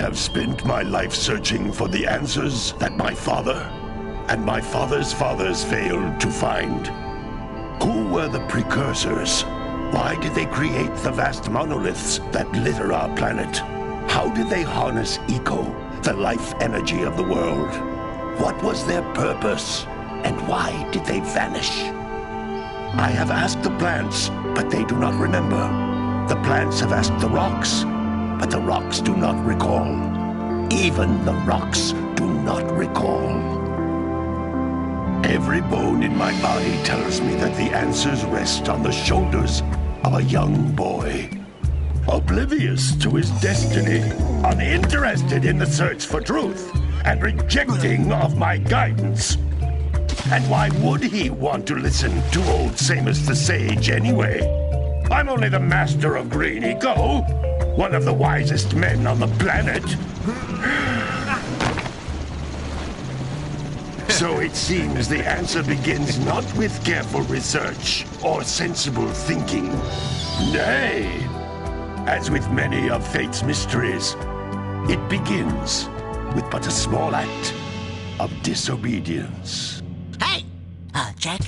have spent my life searching for the answers that my father and my father's fathers failed to find. Who were the precursors? Why did they create the vast monoliths that litter our planet? How did they harness eco, the life energy of the world? What was their purpose? And why did they vanish? I have asked the plants, but they do not remember. The plants have asked the rocks, but the rocks do not recall. Even the rocks do not recall. Every bone in my body tells me that the answers rest on the shoulders of a young boy. Oblivious to his destiny, uninterested in the search for truth, and rejecting of my guidance. And why would he want to listen to old Samus the Sage anyway? I'm only the master of green eco, one of the wisest men on the planet. So it seems the answer begins not with careful research or sensible thinking. Nay, as with many of fate's mysteries, it begins with but a small act of disobedience. Hey! Jack,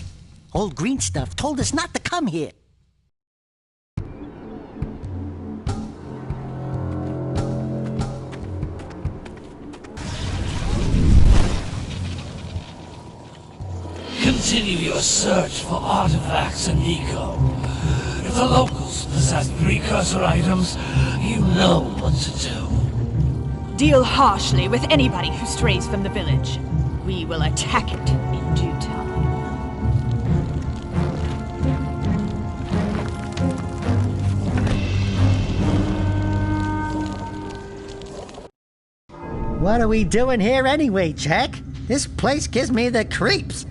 old green stuff told us not to come here. Continue your search for artifacts and eco. If the locals possess precursor items, you know what to do. Deal harshly with anybody who strays from the village. We will attack it in due time. What are we doing here anyway, Jack? This place gives me the creeps.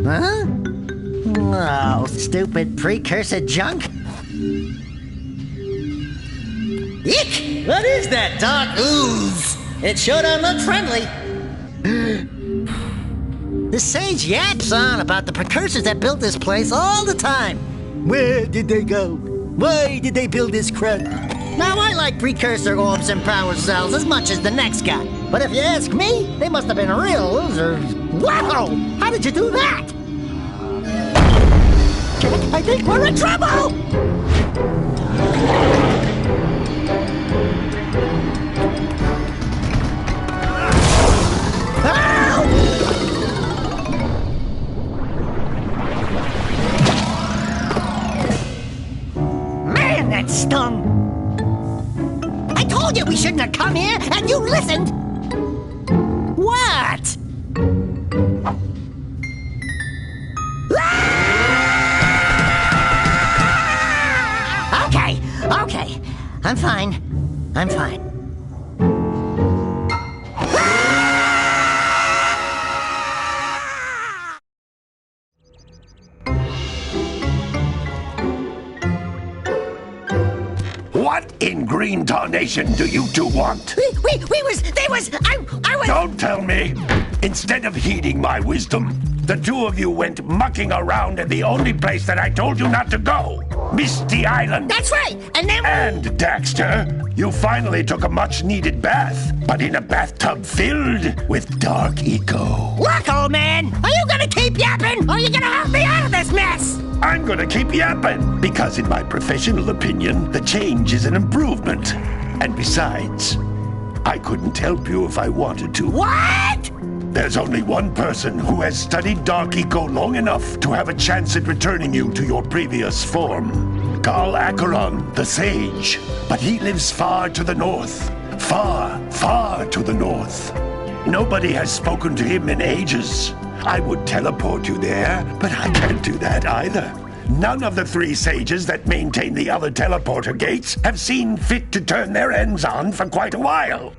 Huh? Oh, stupid precursor junk. Eek! What is that dark ooze? It sure don't look friendly. The sage yaps on about the precursors that built this place all the time. Where did they go? Why did they build this crud? Now, I like precursor orbs and power cells as much as the next guy. But if you ask me, they must have been real losers. Wow! How did you do that? Jack, I think we're in trouble! Man, that stung! I told you we shouldn't have come here, and you listened! What? Okay. I'm fine. I'm fine. What in green tarnation do you two want? I was... Don't tell me! Instead of heeding my wisdom, the two of you went mucking around in the only place that I told you not to go. Misty Island. That's right, and then... And, Daxter, you finally took a much-needed bath, but in a bathtub filled with dark eco. Look, old man, are you gonna keep yapping, or are you gonna help me out of this mess? I'm gonna keep yapping, because in my professional opinion, the change is an improvement. And besides, I couldn't help you if I wanted to. What? There's only one person who has studied Dark Eco long enough to have a chance at returning you to your previous form. Carl Acheron, the Sage. But he lives far to the north. Far, far to the north. Nobody has spoken to him in ages. I would teleport you there, but I can't do that either. None of the three sages that maintain the other teleporter gates have seen fit to turn their ends on for quite a while.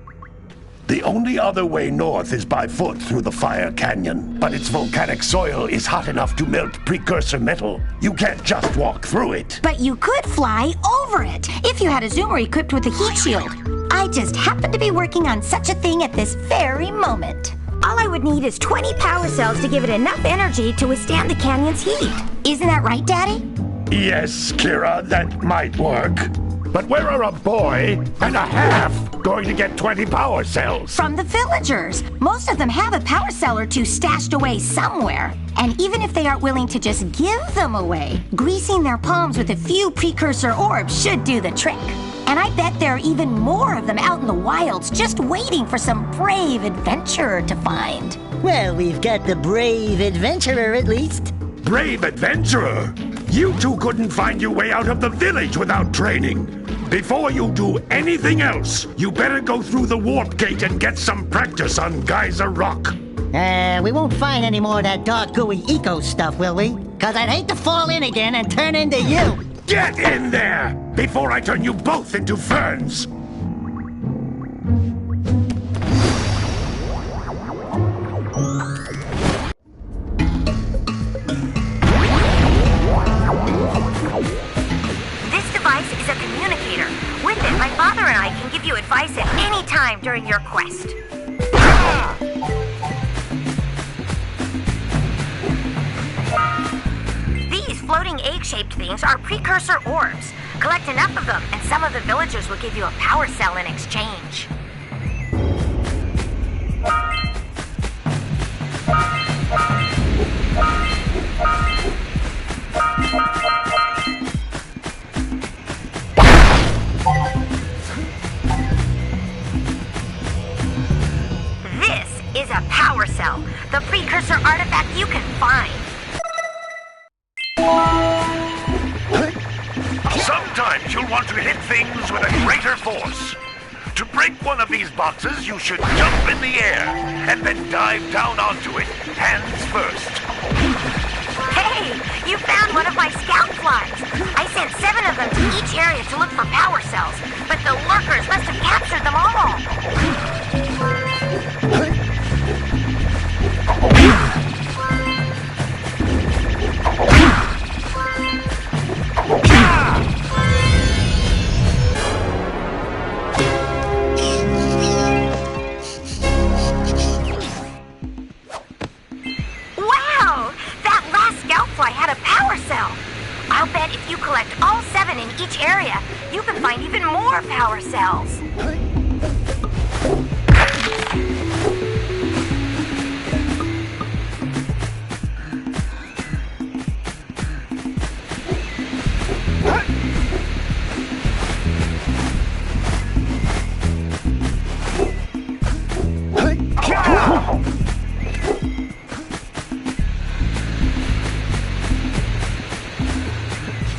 The only other way north is by foot through the Fire Canyon, but its volcanic soil is hot enough to melt precursor metal. You can't just walk through it. But you could fly over it, if you had a zoomer equipped with a heat shield. I just happen to be working on such a thing at this very moment. All I would need is 20 power cells to give it enough energy to withstand the canyon's heat. Isn't that right, Daddy? Yes, Kira, that might work. But where are a boy and a half going to get 20 power cells? From the villagers. Most of them have a power cell or two stashed away somewhere. And even if they aren't willing to just give them away, greasing their palms with a few precursor orbs should do the trick. And I bet there are even more of them out in the wilds just waiting for some brave adventurer to find. Well, we've got the brave adventurer at least. Brave adventurer? You two couldn't find your way out of the village without training. Before you do anything else, you better go through the warp gate and get some practice on Geyser Rock. We won't find any more of that dark gooey eco stuff, will we? 'Cause I'd hate to fall in again and turn into you. Get in there before I turn you both into ferns. This device is a communicator. With it, my father and I can give you advice at any time during your quest. These floating egg-shaped things are precursor orbs. Collect enough of them, and some of the villagers will give you a power cell in exchange. This is a power cell, the precursor artifact you can find. Sometimes you'll want to hit things with a greater force. To break one of these boxes, you should jump in the air and then dive down onto it, hands first. Hey, you found one of my scout flies. I sent 7 of them to each area to look for power cells, but the lurkers must have captured them all. Wow! That last scout fly had a power cell. I'll bet if you collect all 7 in each area, you can find even more power cells.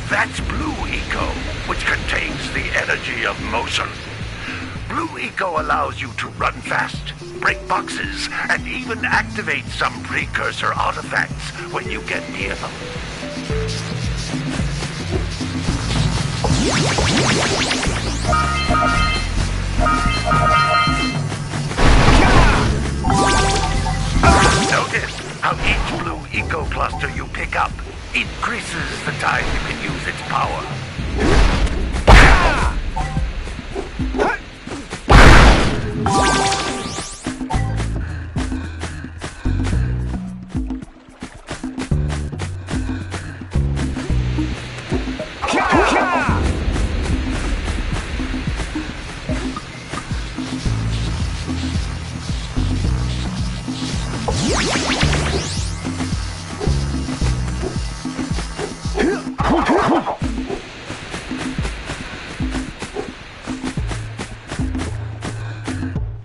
That's Blue Eco, which contains the energy of motion. Blue Eco allows you to run fast, break boxes, and even activate some precursor artifacts when you get near them. Notice how each Blue Eco cluster you pick up increases the time you can use its power.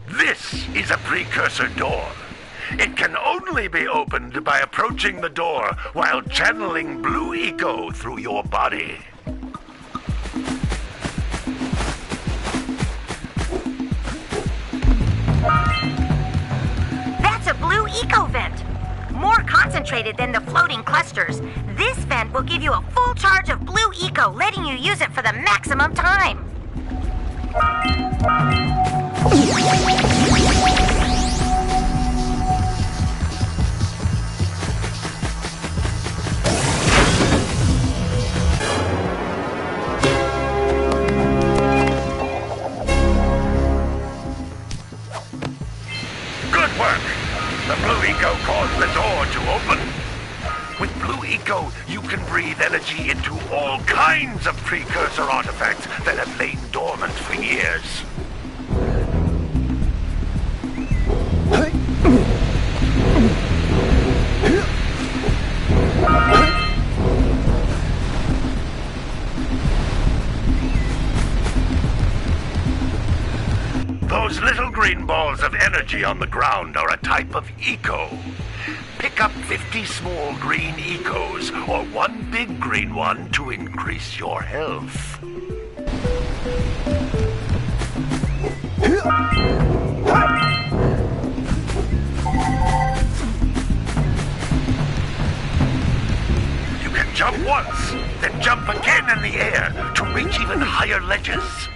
This is a precursor door. It can only be opened by approaching the door while channeling Blue Eco through your body. That's a Blue Eco vent. More concentrated than the floating clusters, this vent will give you a full charge of Blue Eco, letting you use it for the maximum time. Good work! The blue eco caused the door to open. With blue eco, you can breathe energy into all kinds of precursor artifacts that have lain dormant for years. Those little green balls of energy on the ground are a type of eco. Pick up 50 small green ecos or one big green one to increase your health. You can jump once, then jump again in the air to reach even higher ledges.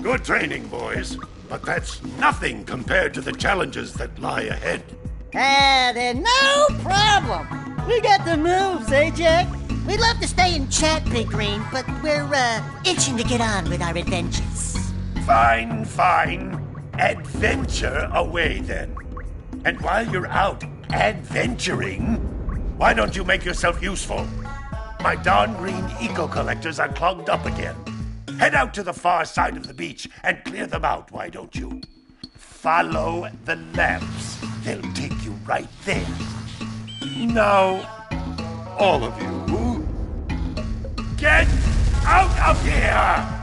Good training, boys. But that's nothing compared to the challenges that lie ahead. Then no problem. We got the moves, eh, Jack? We'd love to stay and chat, Big Green, but we're, itching to get on with our adventures. Fine, fine. Adventure away, then. And while you're out adventuring, why don't you make yourself useful? My darn green eco-collectors are clogged up again. Head out to the far side of the beach and clear them out, why don't you? Follow the lamps. They'll take you right there. Now, all of you, get out of here!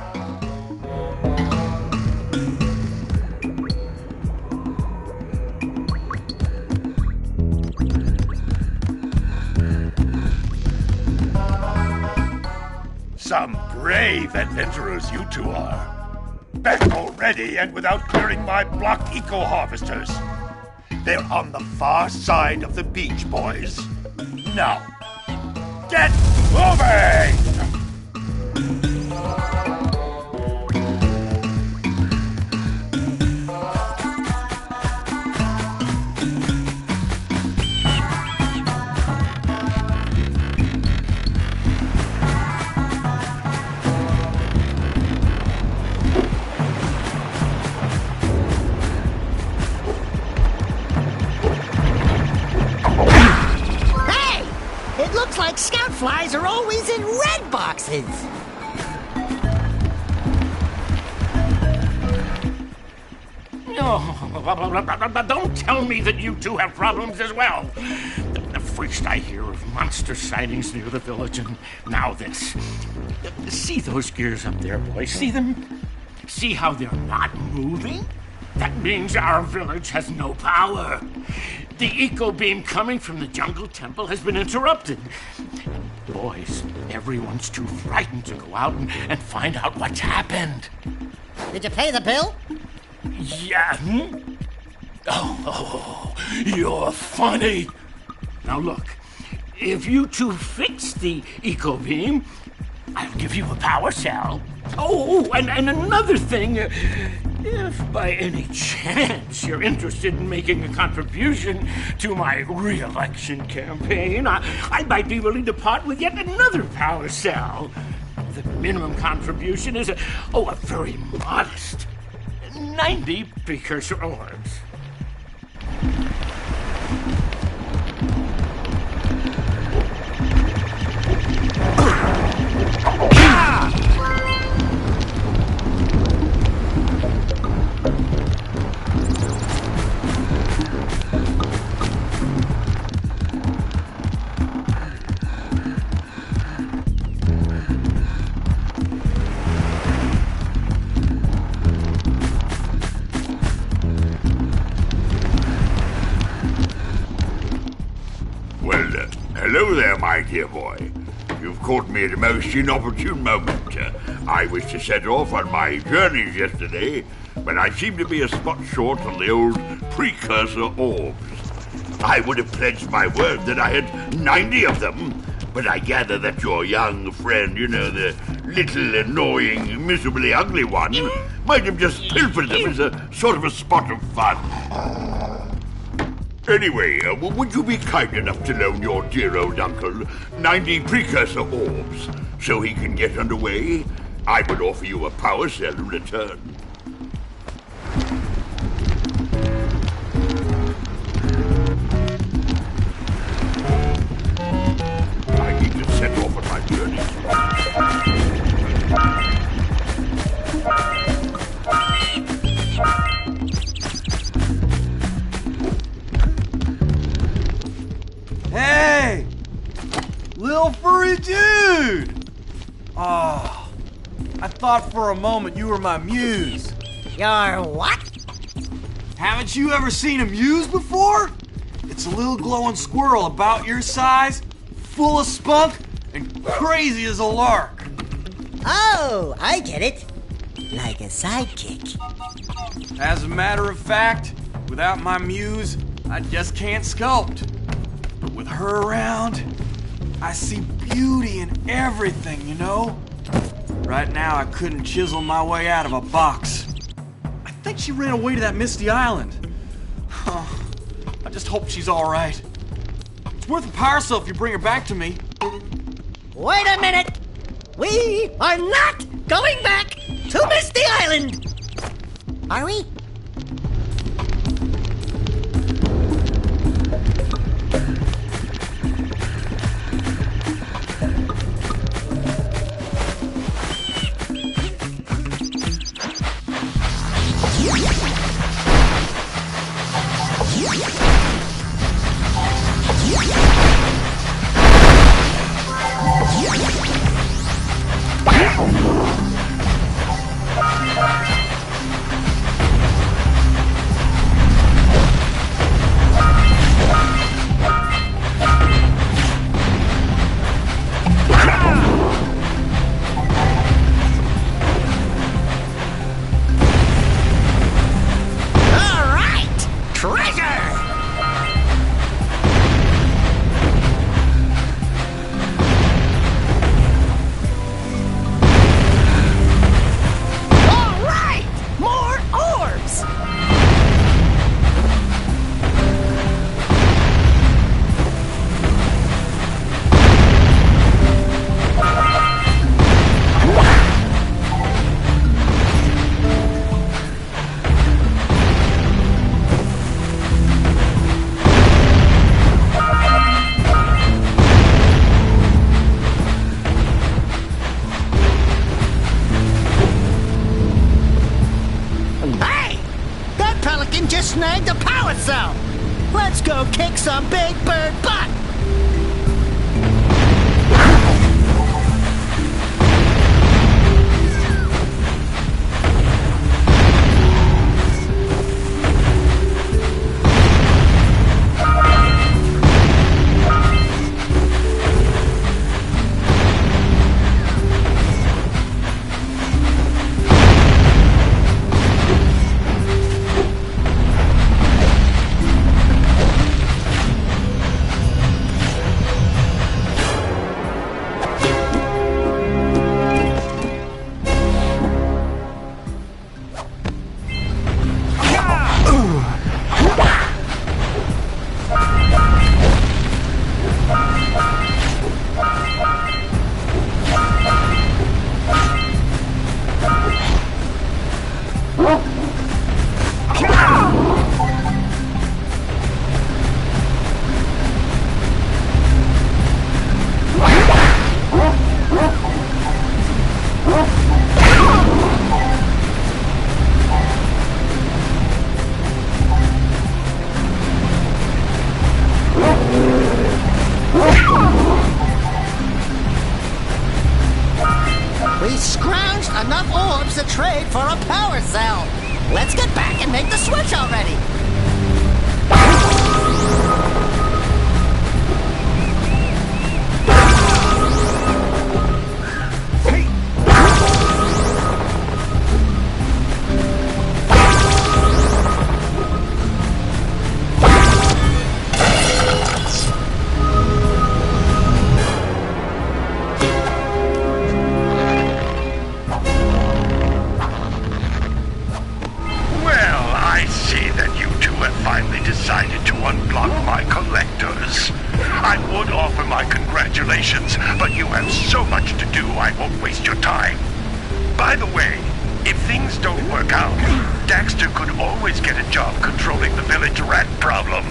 Some brave adventurers you two are. Back already and without clearing my block eco-harvesters. They're on the far side of the beach, boys. Now, get moving! Like scout flies are always in red boxes. No, don't tell me that you two have problems as well. First I hear of monster sightings near the village, and now this. See those gears up there, boys? See them? See how they're not moving? That means our village has no power. The eco beam coming from the jungle temple has been interrupted. Boys, everyone's too frightened to go out and find out what's happened. Did you pay the bill? Yeah. Oh, you're funny. Now look, if you two fix the eco beam, I'll give you a power cell. Oh, and another thing. If by any chance you're interested in making a contribution to my re-election campaign, I might be willing to part with yet another power cell. The minimum contribution is a very modest 90 precursor orbs. Hello there, my dear boy. You've caught me at a most inopportune moment. I was to set off on my journeys yesterday, but I seem to be a spot short on the old precursor orbs. I would have pledged my word that I had 90 of them, but I gather that your young friend, the little annoying, miserably ugly one, might have just pilfered them as a sort of a spot of fun. Anyway, would you be kind enough to loan your dear old uncle 90 precursor orbs so he can get underway? I would offer you a power cell in return. I need to set off on my journey. Hey! Little furry dude! Oh, I thought for a moment you were my muse. Your what? Haven't you ever seen a muse before? It's a little glowing squirrel about your size, full of spunk, and crazy as a lark. Oh, I get it. Like a sidekick. As a matter of fact, without my muse, I just can't sculpt. But with her around, I see beauty in everything, Right now, I couldn't chisel my way out of a box. I think she ran away to that misty island. I just hope she's all right. It's worth a power cell if you bring her back to me. Wait a minute! We are not going back to Misty Island! Are we? Just snagged a power cell! Let's go kick some big bird butt! We scrounged enough orbs to trade for a power cell. Let's get back and make the switch already. I see that you two have finally decided to unblock my collectors. I would offer my congratulations, but you have so much to do I won't waste your time. By the way, if things don't work out, Daxter could always get a job controlling the village rat problem.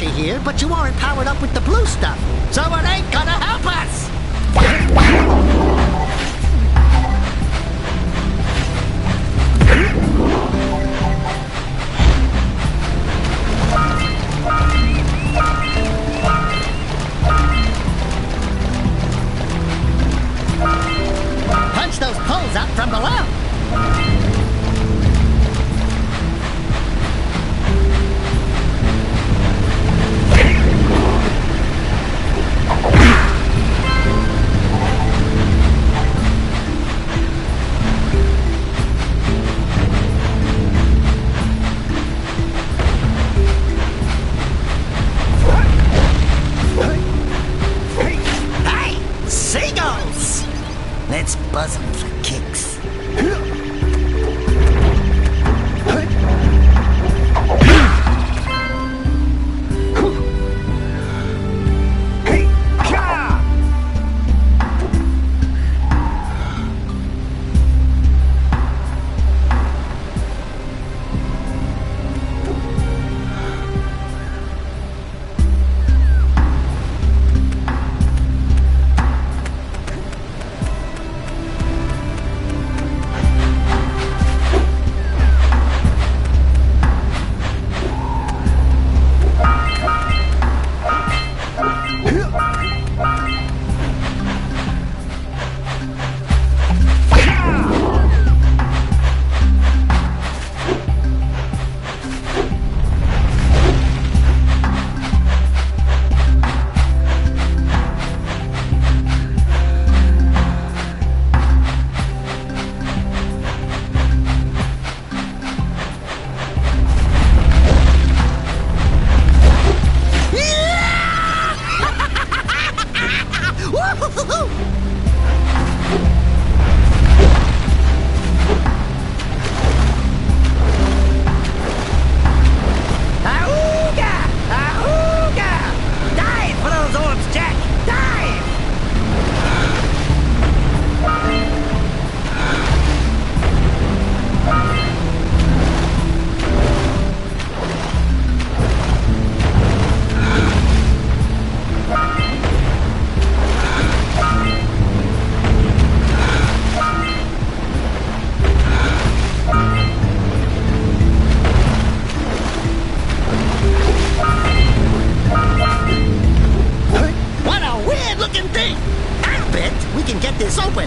Here, but you aren't powered up with the blue stuff, so it ain't gonna help us! Punch those poles up from below! Let's buzz them for kicks.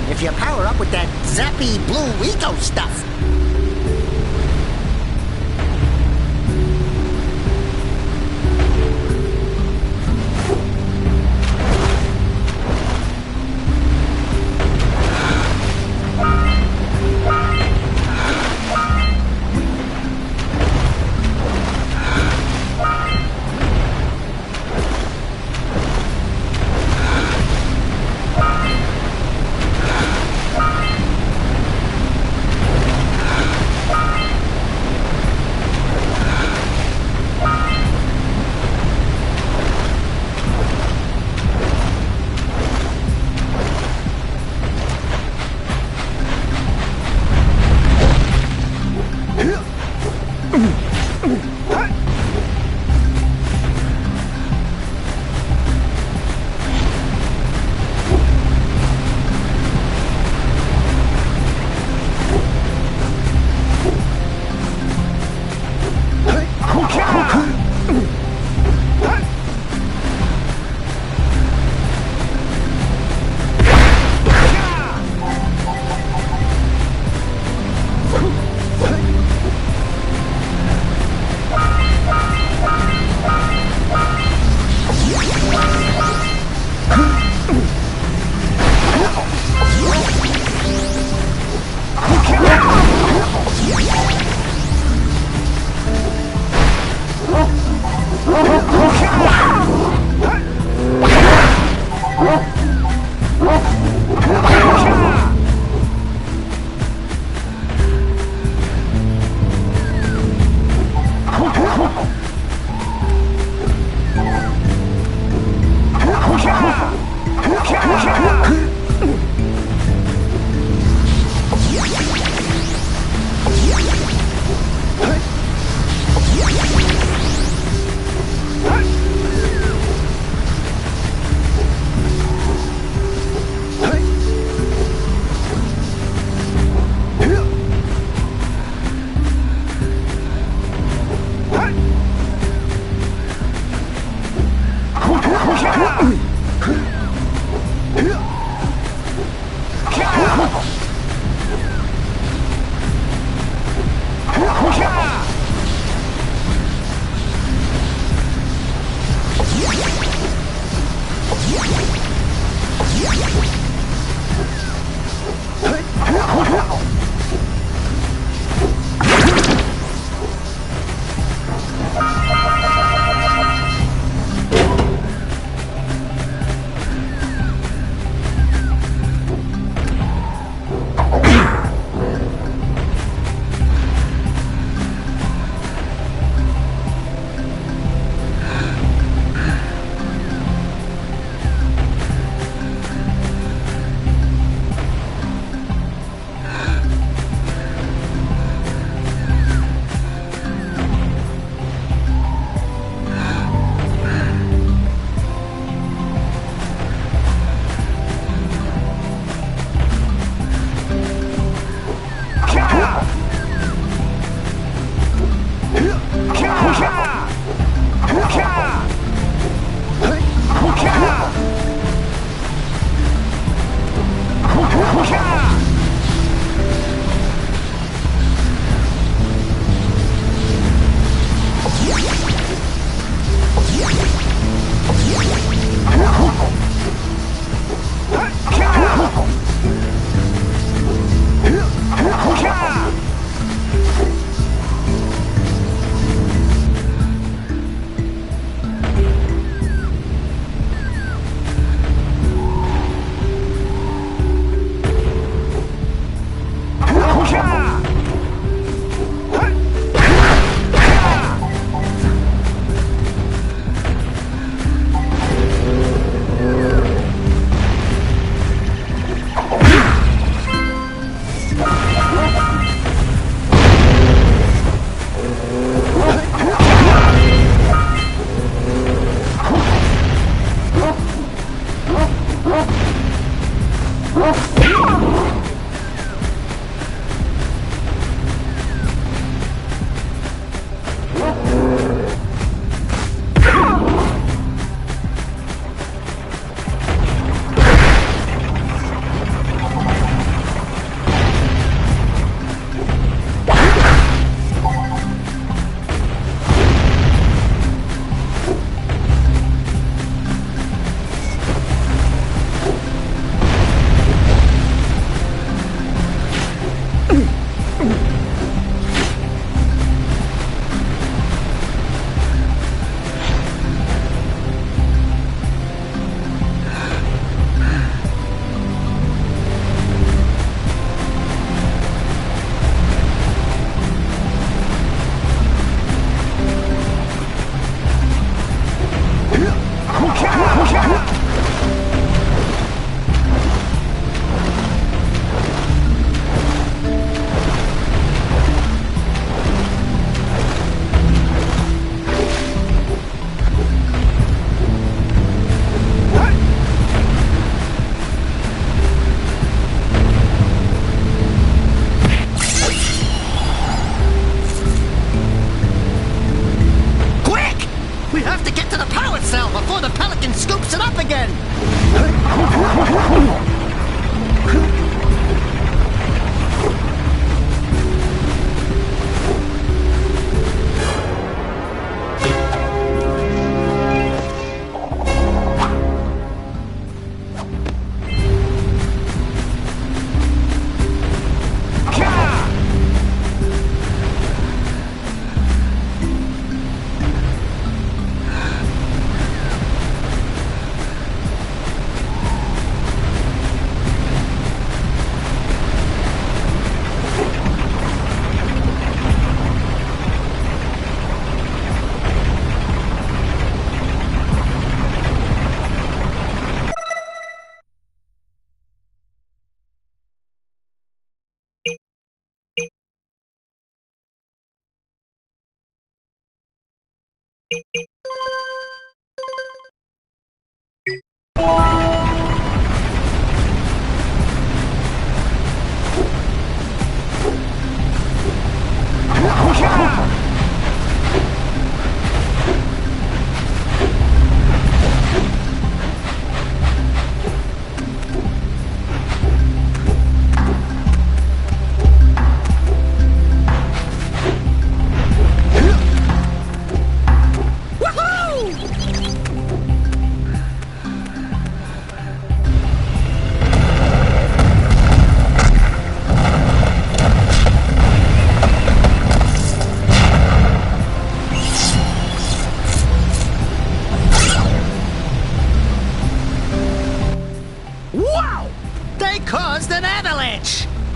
If you power up with that zappy blue eco stuff.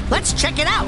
Let's check it out.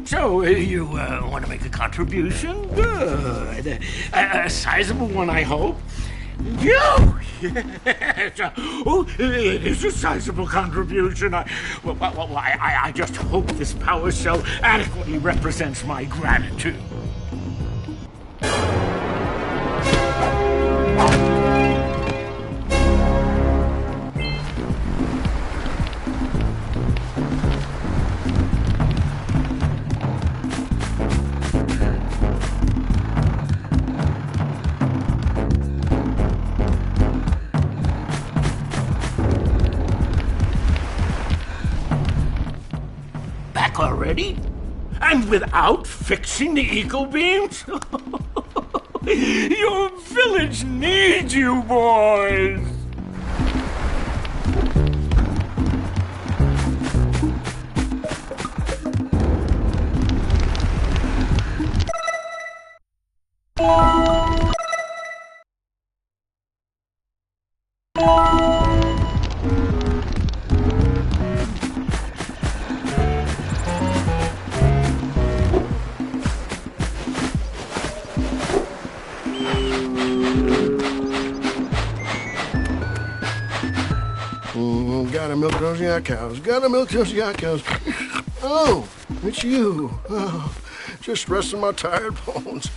So, you want to make a contribution? Good. A sizable one, I hope. You! Yes. Oh, it is a sizable contribution. I just hope this power cell adequately represents my gratitude. Already? And without fixing the eco beams? Your village needs you, boys! Gotta milk those yak cows. Gotta milk those yak cows. Oh, it's you. Oh, just resting my tired bones.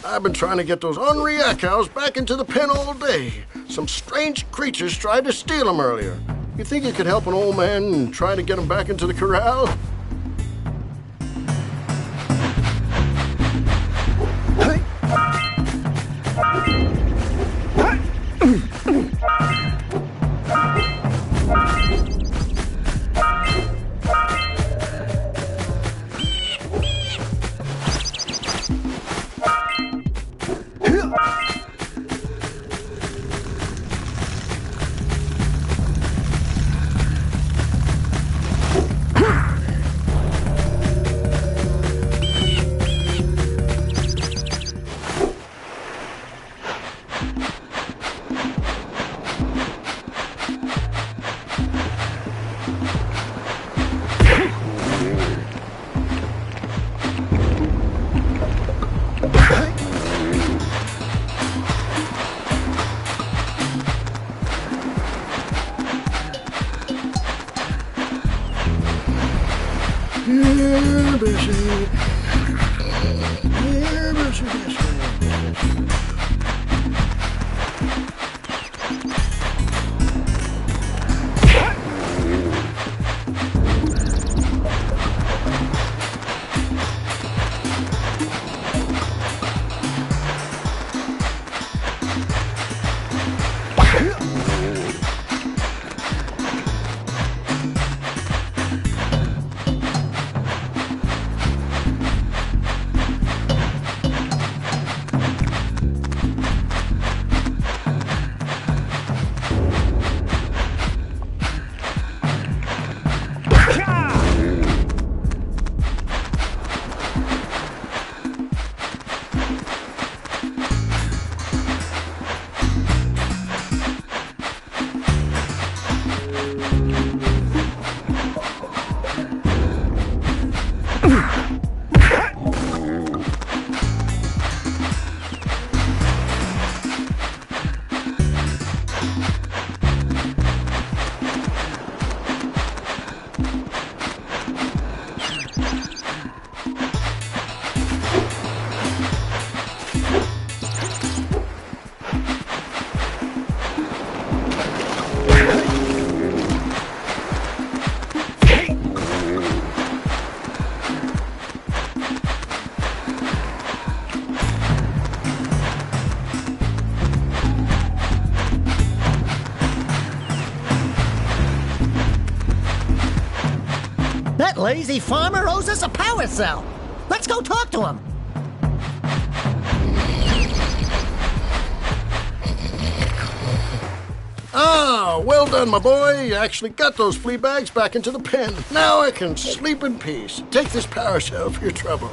I've been trying to get those unreal cows back into the pen all day. Some strange creatures tried to steal them earlier. You think you could help an old man and try to get them back into the corral? That lazy farmer owes us a power cell. Let's go talk to him. Ah, well done, my boy. You actually got those flea bags back into the pen. Now I can sleep in peace. Take this power cell for your trouble.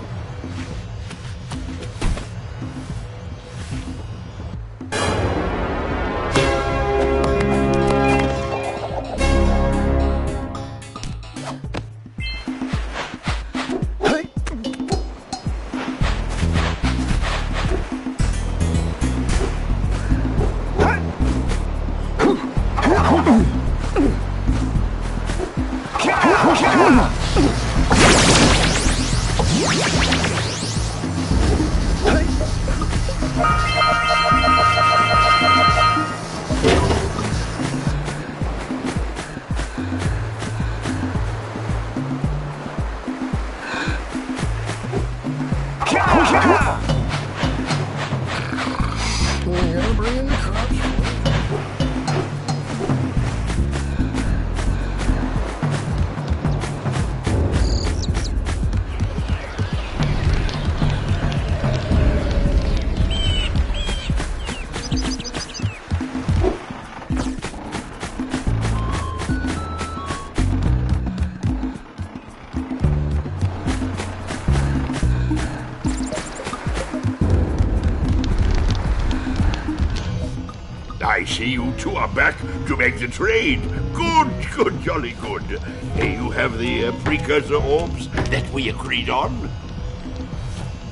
I see you two are back to make the trade. Good, jolly good. You have the precursor orbs that we agreed on?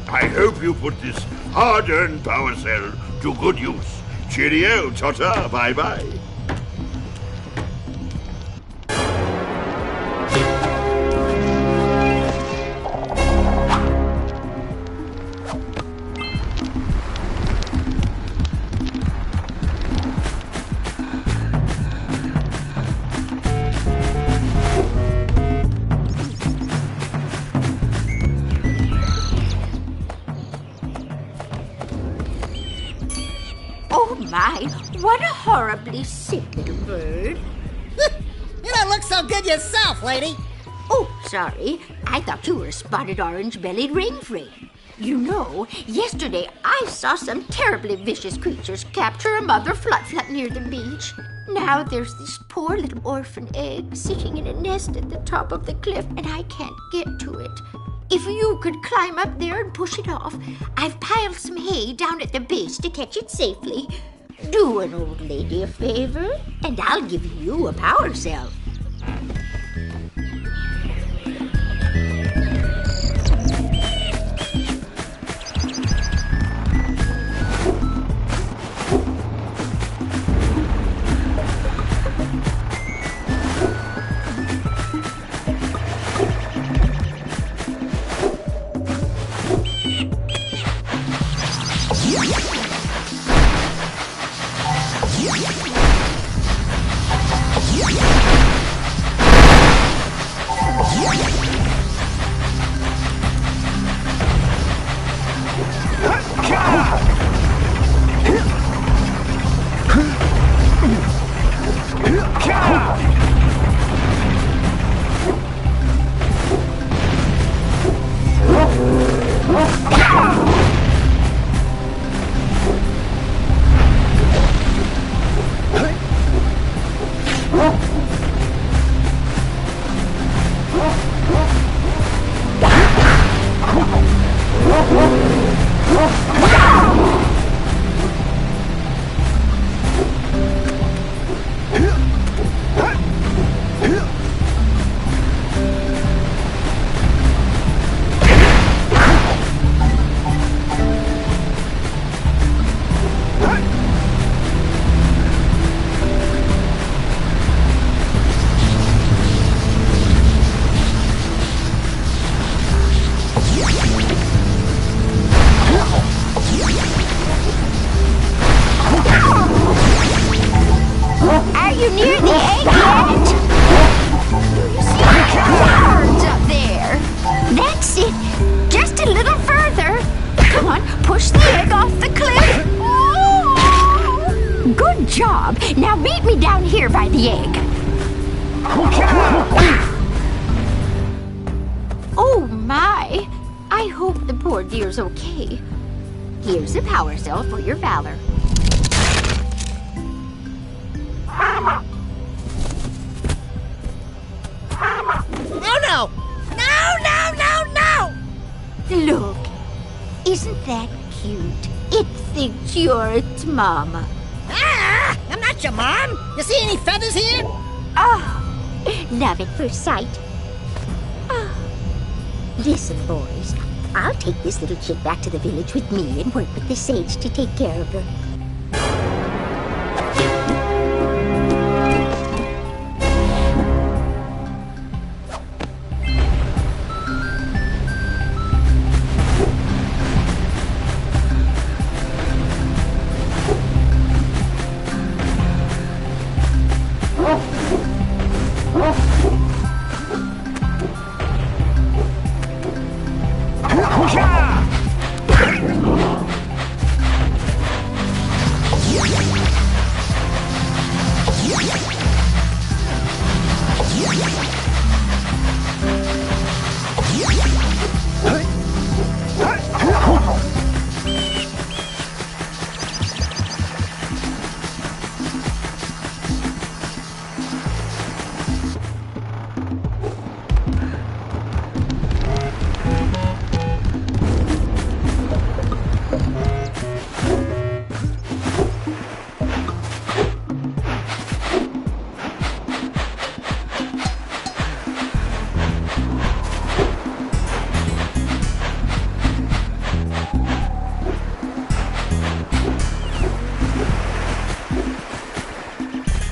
I hope you put this hard-earned power cell to good use. Cheerio, ta-ta, bye-bye. my, what a horribly sick little bird. You don't look so good yourself, lady. Oh, sorry. I thought you were a spotted orange-bellied rainfrey. You know, yesterday I saw some terribly vicious creatures capture a mother flut-flut near the beach. Now there's this poor little orphan egg sitting in a nest at the top of the cliff, and I can't get to it. If you could climb up there and push it off, I've piled some hay down at the base to catch it safely. Do an old lady a favor, and I'll give you a power cell. job. Now meet me down here by the egg. Oh my! I hope the poor dear's okay. Here's a power cell for your valor. Oh no! No, no, no, no! Look, isn't that cute? It thinks you're its mama. Ah! I'm not your mom! You see any feathers here? Oh, love at first sight. Oh. Listen, boys, I'll take this little chick back to the village with me and work with the sage to take care of her.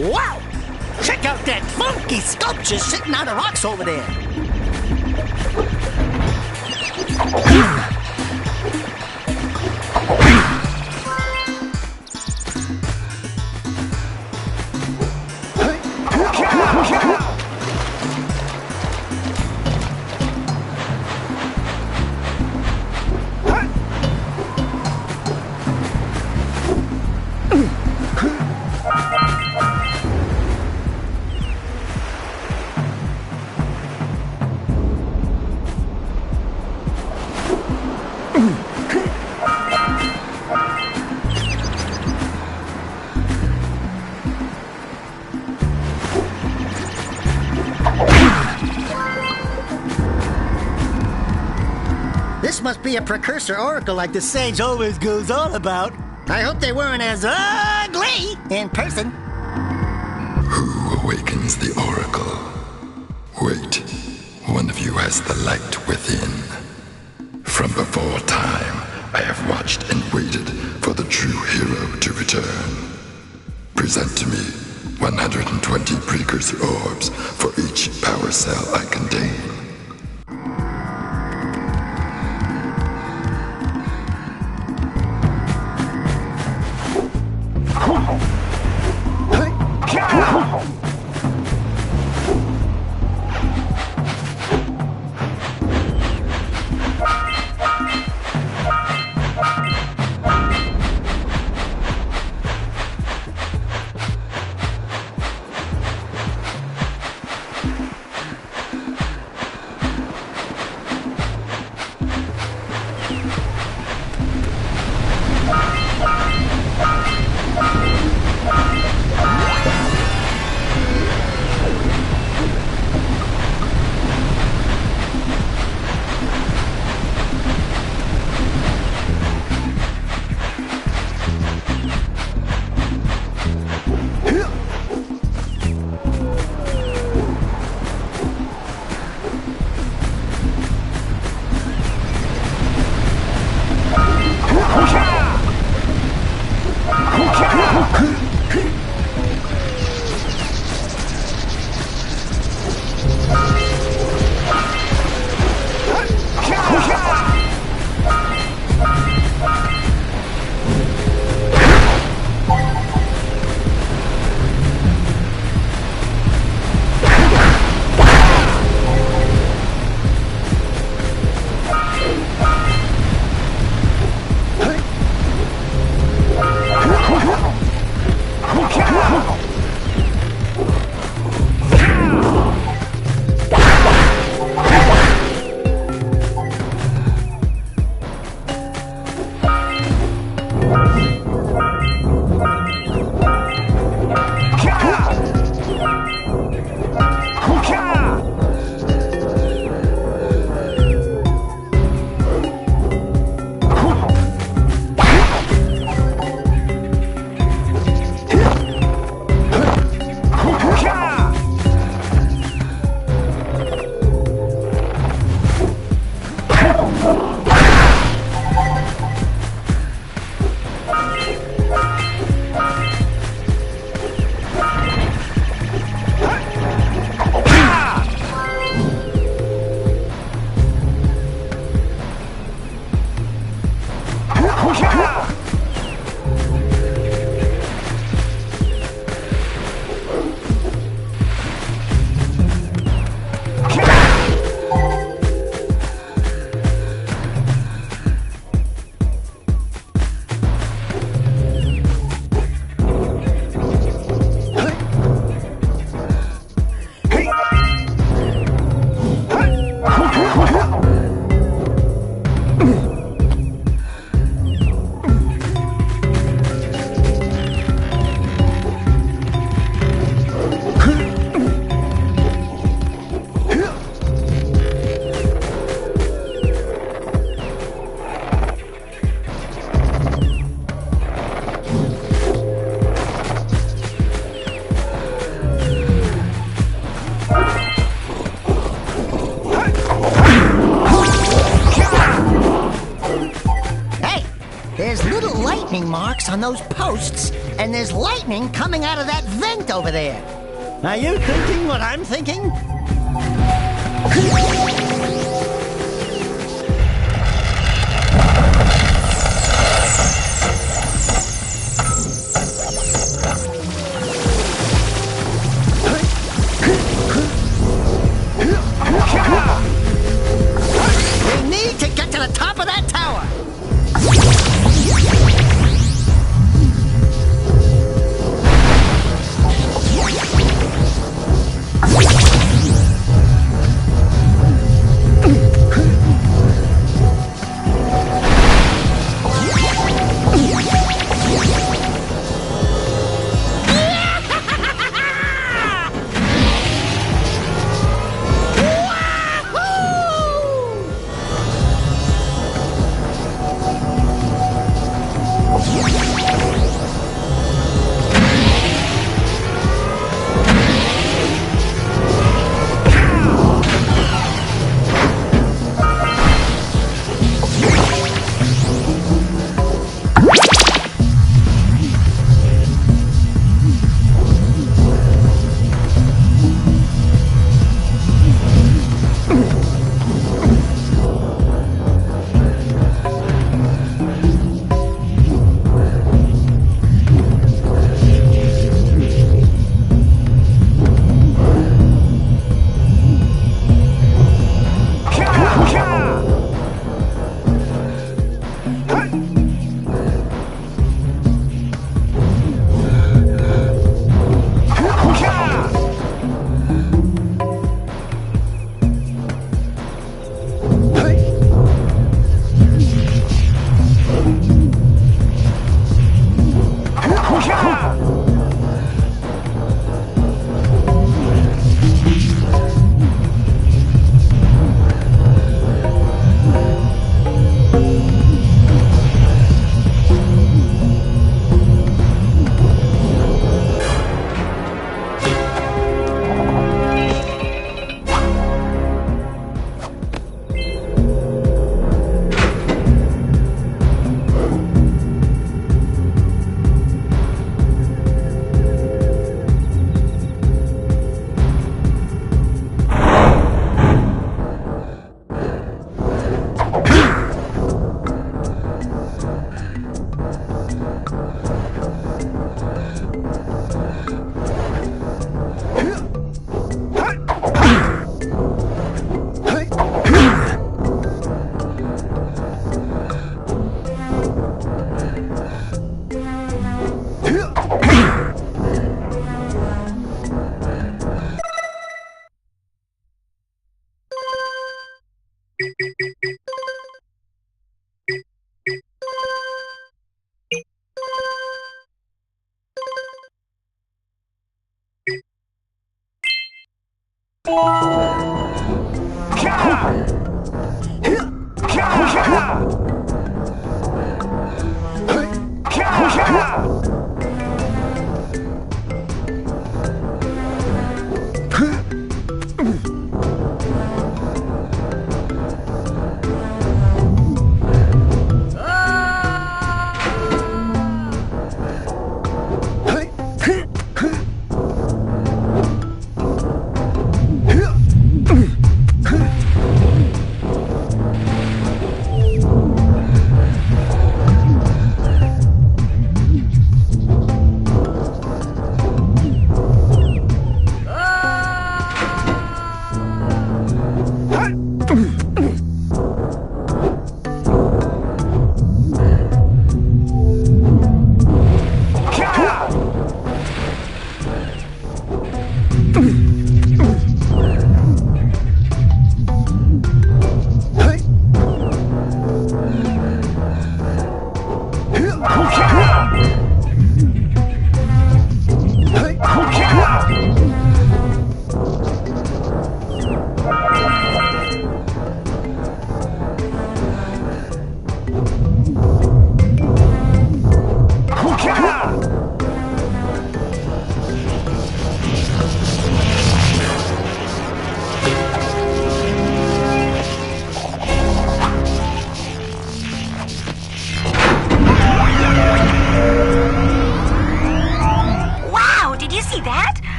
Wow! Check out that funky sculpture sitting on the rocks over there. This must be a precursor oracle like the sage always goes on about. I hope they weren't as ugly in person. Who awakens the oracle? Wait, one of you has the light within. From before time, I have watched and waited for the true hero to return. Present to me 120 precursor orbs for each power cell I contain. Marks on those posts, and there's lightning coming out of that vent over there. Are you thinking what I'm thinking? We need to get to the top of that tower.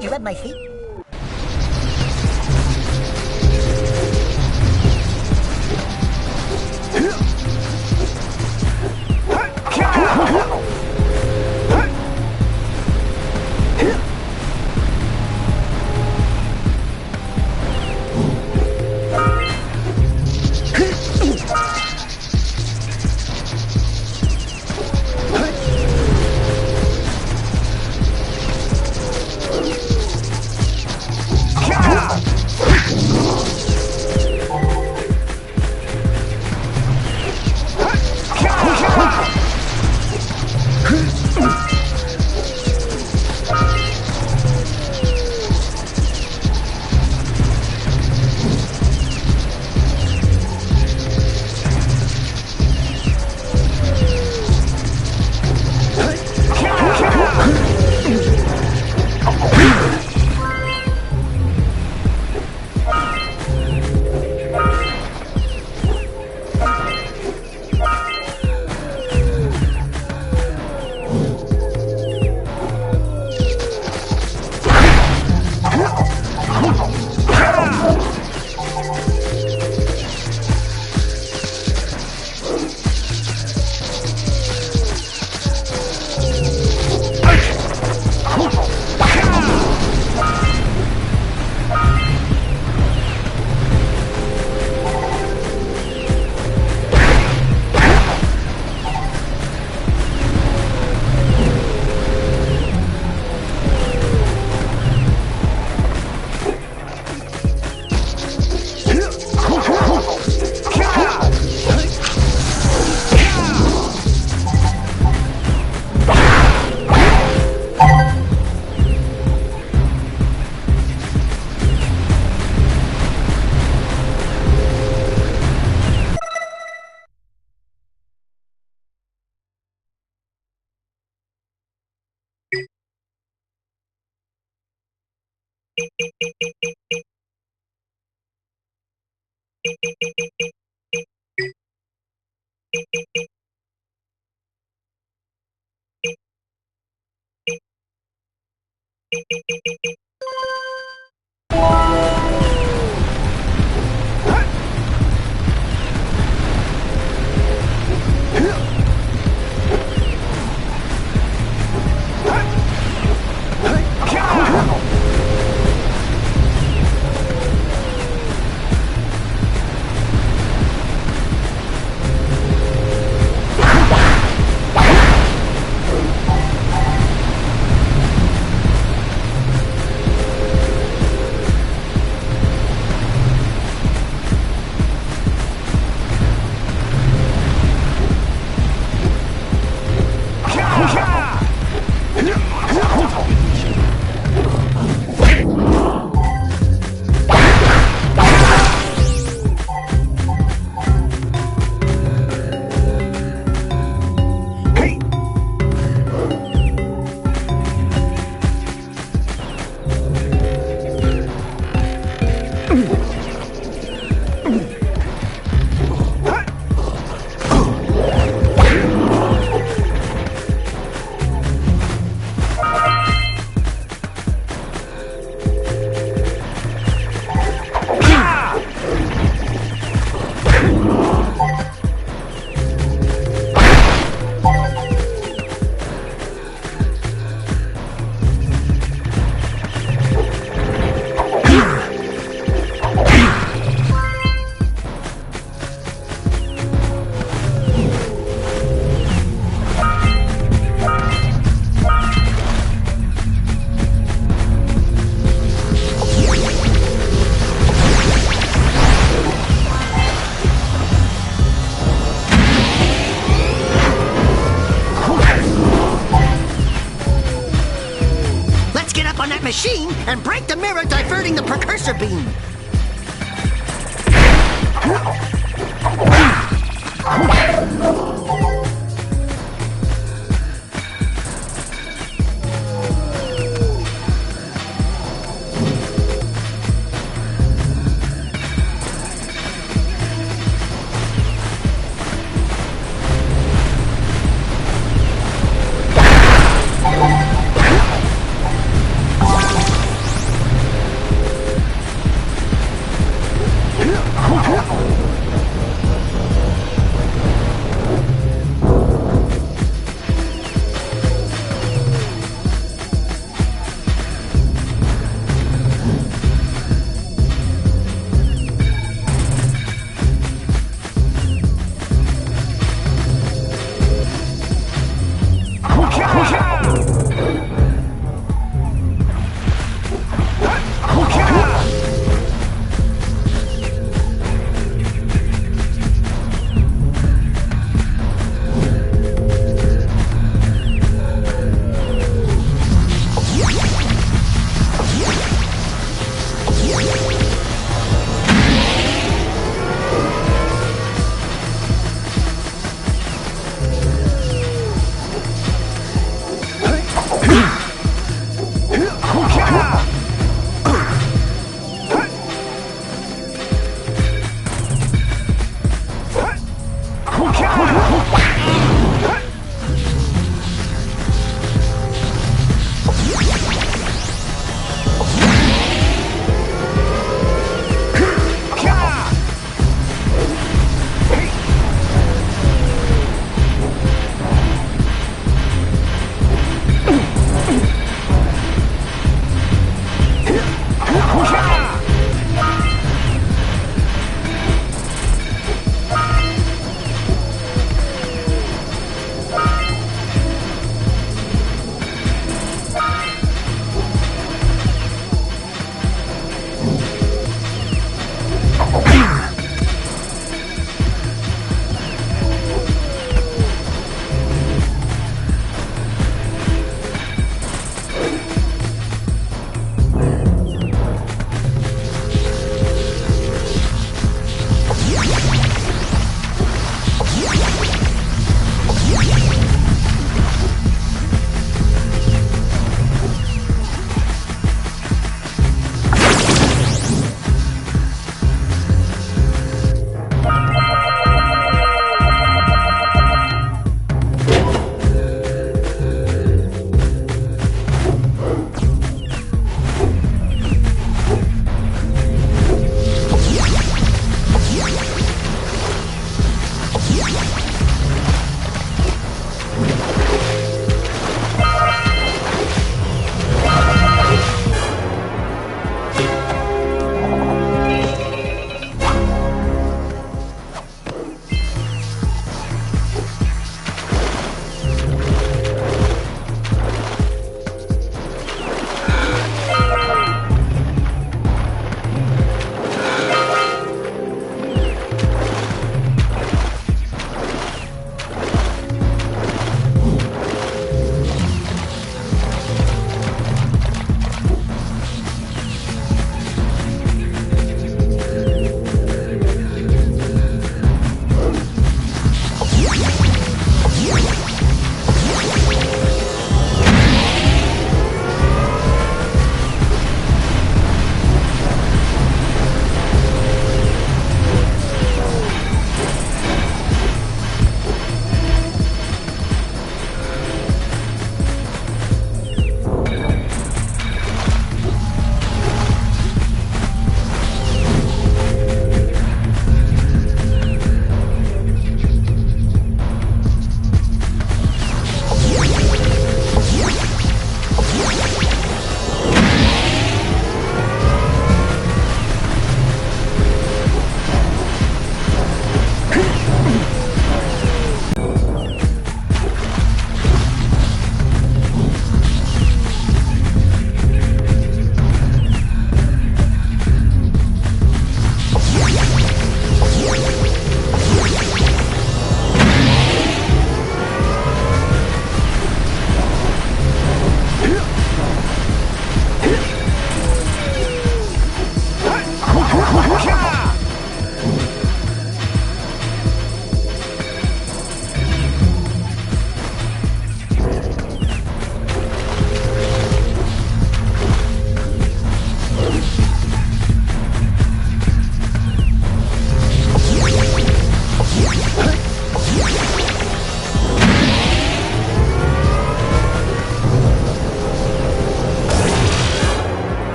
Could you rub my feet? Machine and break the mirror diverting the precursor beam.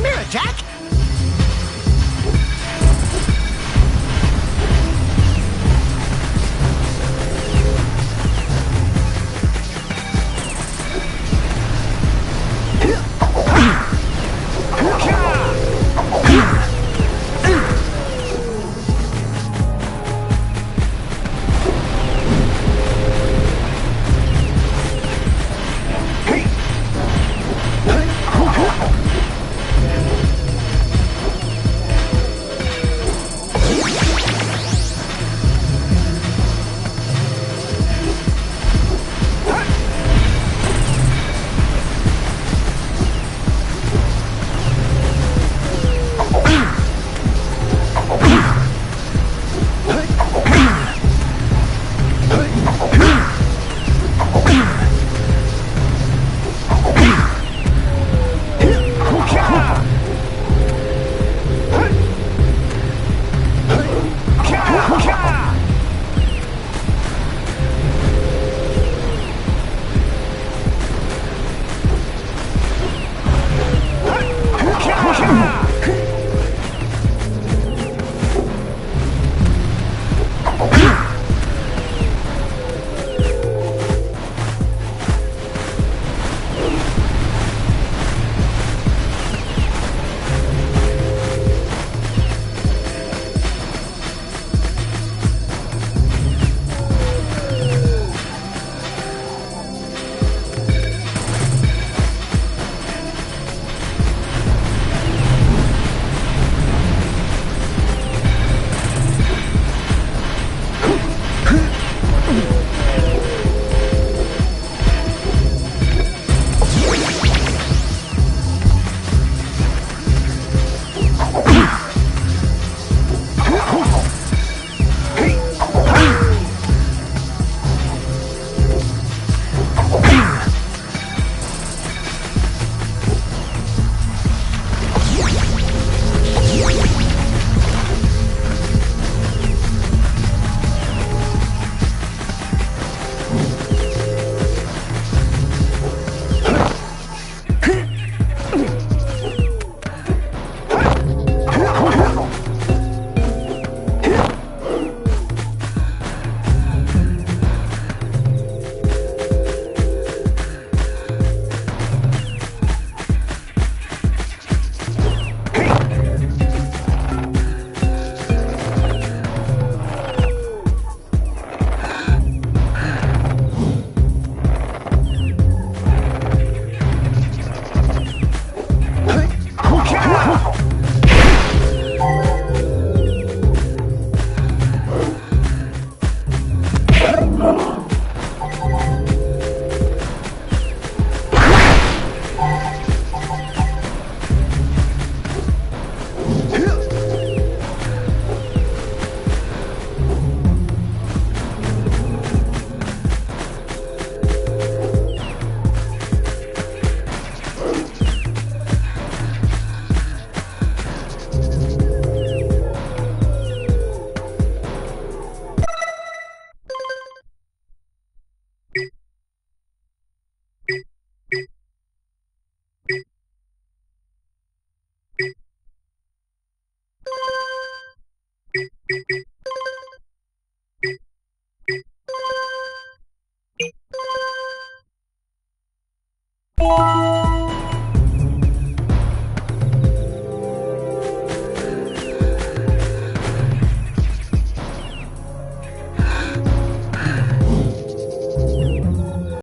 mirror, Jack.